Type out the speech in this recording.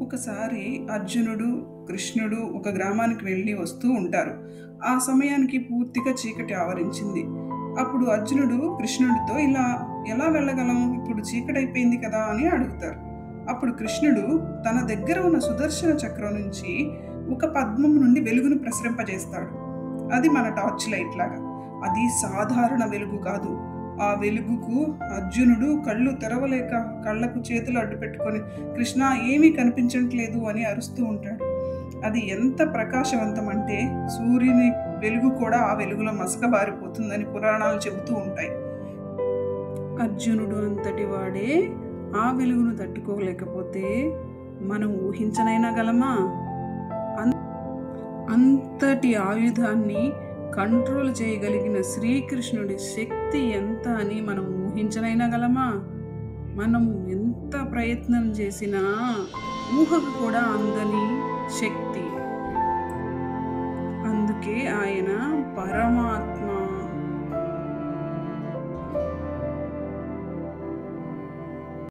ఒకసారి అర్జునుడు, కృష్ణుడు ఒక గ్రామానికి వెళ్ళి వస్తూ ఉంటారు. ఆ సమయానికి పూర్తిగా చీకటి ఆవరించింది. అప్పుడు అర్జునుడు కృష్ణుడితో ఎలా వెళ్ళగలం? ఇప్పుడు చీకటైపోయింది కదా అని అడుగుతారు. అప్పుడు కృష్ణుడు తన దగ్గర ఉన్న సుదర్శన చక్రం నుంచి ఒక పద్మం నుండి వెలుగును ప్రసరింపజేస్తాడు. అది మన టార్చ్ లైట్ లాగా. అది సాధారణ వెలుగు కాదు. ఆ వెలుగుకు అర్జునుడు కళ్ళు తెరవలేక కళ్ళకు చేతులు అడ్డు పెట్టుకొని, కృష్ణ ఏమీ కనిపించట్లేదు అని అరుస్తూ ఉంటాడు. అది ఎంత ప్రకాశవంతం అంటే సూర్యుని వెలుగు కూడా ఆ వెలుగులో మసకబారిపోతుందని పురాణాలు చెబుతూ ఉంటాయి. అర్జునుడు అంతటి వాడే ఆ వెలుగును తట్టుకోలేకపోతే మనం ఊహించనైనా గలమా? అంతటి ఆయుధాన్ని కంట్రోల్ చేయగలిగిన శ్రీకృష్ణుడి శక్తి ఎంత అని మనం ఊహించనైనా గలమా? మనం ఎంత ప్రయత్నం చేసినా ఊహకు కూడా అందని శక్తి. అందుకే ఆయన